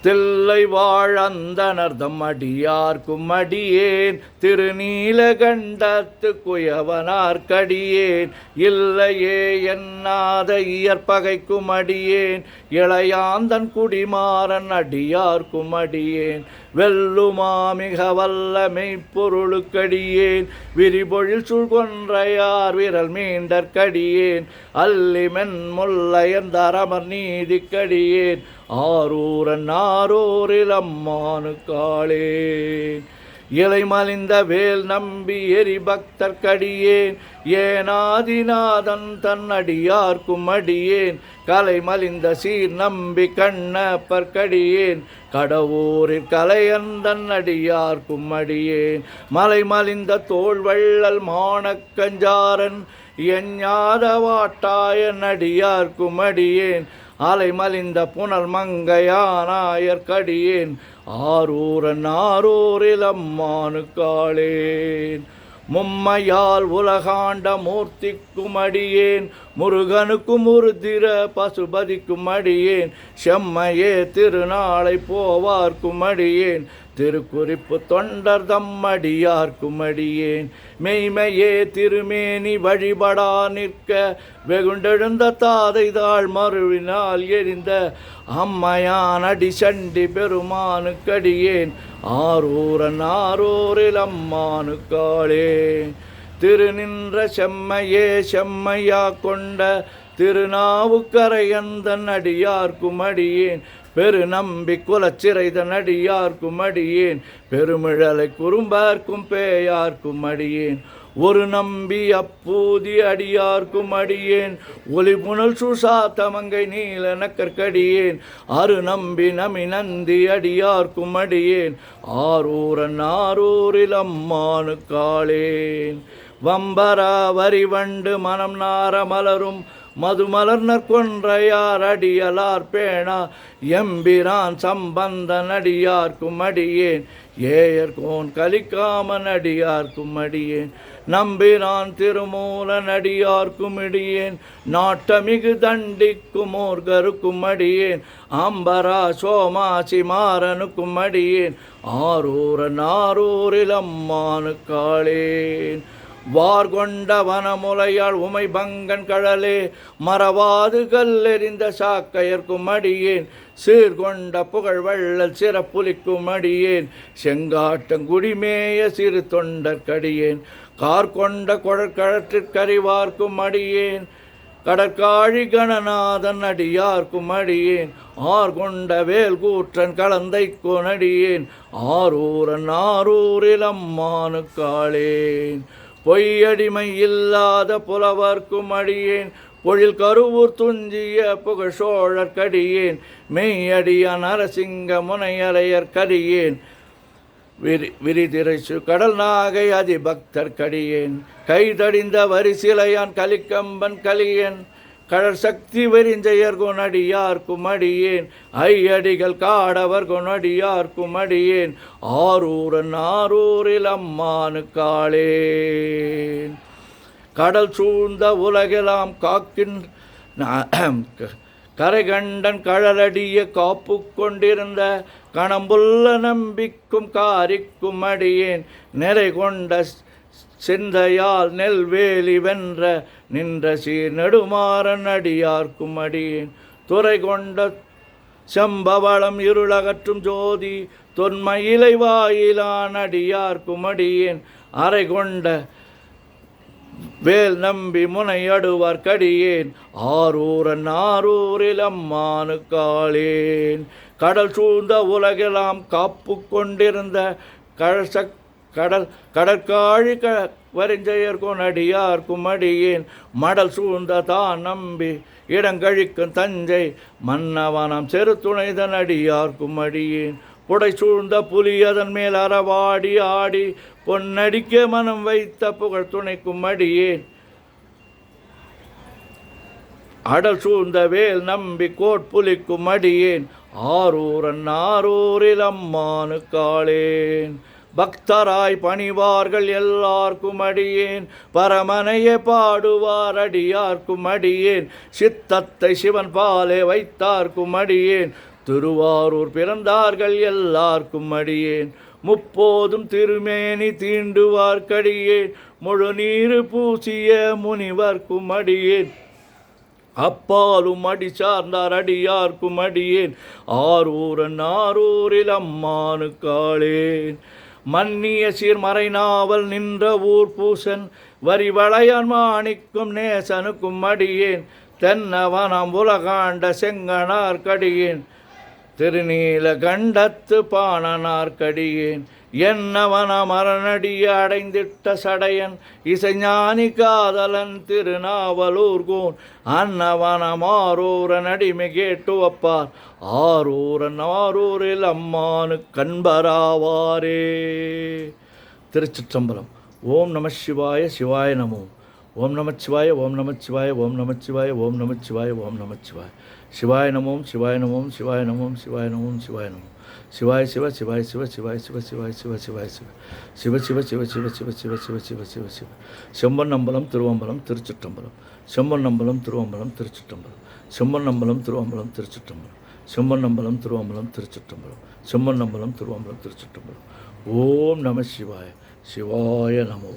தில்லை வாழந்தனர்தம் அடியார்க்கும் அடியேன் திருநீலகண்டத்து குயவனார்க்கடியேன் இல்லையே என்னாத இயற்பகைக்கும் அடியேன் இளையாந்தன் குடிமாறன் அடியார்க்கும் அடியேன் வெல்லுமா மிக வல்ல மெய்ப்பொருளுக்கடியேன் விரிபொழில் சுழ்கொன்றையார் விரல் மீண்டற்கடியேன் அல்லிமென் முல்லையந்தரமர் நீதிக்கடியேன் ஆரூரன் ஆரூரில் அம்மானுக்காளே இலை மலிந்த வேல் நம்பி எரி பக்தர்க்கடியேன் ஏனாதிநாதன் தன் அடியார்க்கும் அடியேன் கலை மலிந்த சீர் நம்பி கண்ணப்பர்க்கடியேன் கடவுரில் கலையந்தன் அடியார்க்கும் அடியேன் மலை மலிந்த தோள் வள்ளல் மானக்கஞ்சாரன் எஞ்ஞாத வாட்டாயன் அடியார்க்கும் அடியேன் அலை மலிந்த புனல் மங்கையானாயற்கடியேன் ஆரூரன் ஆரூரில் அம்மானுக்காளேன் மும்மையால் உலகாண்ட மூர்த்திக்கும் அடியேன் முருகனுக்கும் உருதிர பசுபதிக்கும் அடியேன் செம்மையே திருநாளை போவார்க்கும் அடியேன் திருக்குறிப்பு தொண்டர் தம்மடியார்க்கும் அடியேன் மெய்மையே திருமேனி வழிபடா நிற்க வெகுண்டெழுந்த தாதை தாழ் மறுவினால் எரிந்த அம்மையான் அடி சண்டி பெருமானுக்கடியேன் ஆரூரன் ஆரூரில் அம்மானுக்காளே திருநின்ற செம்மையே செம்மையா கொண்ட திருநாவுக்கரையந்தன் அடியார்க்கும் அடியேன் பெருநம்பி குலச்சிறைதன் அடியார்க்கும் அடியேன் பெருமிழலை குறும்பார்க்கும் பேயார்க்கும் அடியேன் ஒரு நம்பி அப்பூதி அடியார்க்கும் அடியேன் ஒலி புனல் சுசாத்தமங்கை நீல நக்கற்கடியேன் அரு நம்பி நமி நந்தி அடியார்க்கும் அடியேன் ஆரூரன் ஆரூரில் அம்மானுக்காளேன் வம்பரா வரிவண்டு மனம் நார மலரும் மதுமலர்னர் கொன்றையார் அடியலார் பேணா எம்பிரான் சம்பந்தன் அடியார்க்கும் அடியேன் ஏயர்கோன் கலிக்காமன் அடியார்க்கும் அடியேன் நம்பிரான் திருமூலன் அடியார்க்கும் அடியேன் நாட்டமிகு தண்டிக்கும் ஓர்கருக்கும் அடியேன் அம்பரா சோமாசி மாறனுக்கும் அடியேன் ஆரூரன் ஆரூரில் அம்மானுக்காளேன் வார்கொண்ட வனமுலையாள் உமை பங்கன் கழலே மறவாது கல்லெறிந்த சாக்கையர்க்கும் அடியேன் சீர்கொண்ட புகழ் வள்ளல் சிறப்புலிக்கும் அடியேன் செங்காட்டங்குடிமேய சிறு தொண்டற்கடியேன் கார்கொண்ட குழற்கழற்றிற்கறிவார்க்கும் அடியேன் கடற்காழி கணநாதன் அடியார்க்கும் அடியேன் ஆர்கொண்ட வேல் கூற்றன் கலந்தை கொனடியேன் ஆரூரன் ஆரூரில் அம்மானுக்காளேன் பொய்யடிமை இல்லாத புலவர்க்கும் அடியேன் பொழில் கருவூர் துஞ்சிய புகழ் சோழற்கடியேன் மெய்யடிய நரசிங்க முனையரையற்கடியேன் விரிதிரைசு கடல் நாகை அதிபக்தர்க்கடியேன் கைதடிந்த வரிசிலையான் கலிக்கம்பன் கலியன் கடற் சக்தி வெறிஞ்செயர் கொனடியார்க்கும் அடியேன் ஐயடிகள் காடவர் கொனடியார்க்கும் அடியேன் ஆரூரன் ஆரூரில் அம்மானுக்காளேன் கடல் சூழ்ந்த உலகெல்லாம் கரைகண்டன் கழலடிய காப்பு கொண்டிருந்த கணம்புள்ள நம்பிக்கும் காரிக்கும் அடியேன் நிறை கொண்ட சிந்தையால் நெல்வேலி வென்ற நின்ற சீர் நெடுமாறன் அடியார்க்கும் அடியேன் துறை கொண்ட செம்பவளம் இருளகற்றும் ஜோதி தொன்மயிலை வாயிலான் அடியார்க்கும் அடியேன் அறை கொண்ட வேல் நம்பி முனையடுவார்க்கடியேன் ஆரூரன் ஆரூரில் அம்மானுக்காளேன் கடல் சூழ்ந்த உலகெல்லாம் காப்பு கொண்டிருந்த கடற்காழி வரிஞ்செயர் கொனடியார்க்கும் அடியேன் மடல் சூழ்ந்த தான் நம்பி இடங்கழிக்கும் தஞ்சை மன்னவனம் செரு துணைதன் அடியார்க்கும் அடியேன் புடை சூழ்ந்த புலி அதன் மேல் அறவாடி ஆடி பொன்னடிக்க மனம் வைத்த புகழ் துணைக்கும் அடியேன் அடல் சூழ்ந்த வேல் நம்பி கோட்புலிக்கும் அடியேன் ஆரூரன் ஆரூரில் அம்மானுக்காளேன் பக்தராய் பணிவார்கள் எல்லார்க்கும் அடியேன் பரமனையே பாடுவார் அடியார்க்கும் அடியேன் சித்தத்தை சிவன் பாலே வைத்தார்க்கும் அடியேன் திருவாரூர் பிறந்தார்கள் எல்லார்க்கும் அடியேன், முப்போதும் திருமேனி தீண்டுவார்க்கடியேன், முழு நீரு பூசிய முனிவர்க்கும் அடியேன், அப்பாலும் அடி சார்ந்தார் அடியார்க்கும் அடியேன், ஆரூரன் ஆரூரில் அம்மானுக்காளேன், மன்னிய சீர்மறை நாவல் நின்ற ஊர் பூசன் வரிவளையான் மாணிக்கும் நேசனுக்கும் அடியேன், தென்னவனம் உலகாண்ட செங்கனார்க்கடியேன், திருநீல கண்டத்து பாணனார்க்கடியேன், என்னவன மரணடிய அடைந்திட்ட சடையன் இசைஞானி காதலன் திருநாவலூர்கோன், அன்னவனம் ஆரூரன் அடிமை கேட்டு வப்பார், ஆரூரன் ஆரூரில் அம்மானு கண்பராவாரே. திருச்சிற்றம்பலம். ஓம் நம சிவாய சிவாய நமோ. ஓம் நமச்சிவாய ஓம் நமச்சிவாய ஓம் நமச்சிவாய ஓம் நமச்சிவாய ஓம் நமச்சிவாய. சிவாய நமோம் சிவாய நமோம் சிவாய நமோம் சிவாய நமோம் சிவாய நமோம். சிவாய சிவ சிவாய சிவ சிவாய சிவ சிவாய சிவ சிவாய சிவ சிவ சிவ சிவ சிவ சிவ சிவ சிவ சிவ சிவ சிவ. செம்பொன்னம்பலம் திருவம்பலம் திருச்சிற்றம்பலம். செம்பொன்னம்பலம் திருவம்பலம் திருச்சிற்றம்பலம். செம்பொன்னம்பலம் திருவம்பலம் திருச்சிற்றம்பலம். செம்பொன்னம்பலம் திருவம்பலம் திருச்சிற்றம்பலம். செம்பொன்னம்பலம் திருவம்பலம் திருச்சிற்றம்பலம். ஓம் நம சிவாய சிவாய நமோ.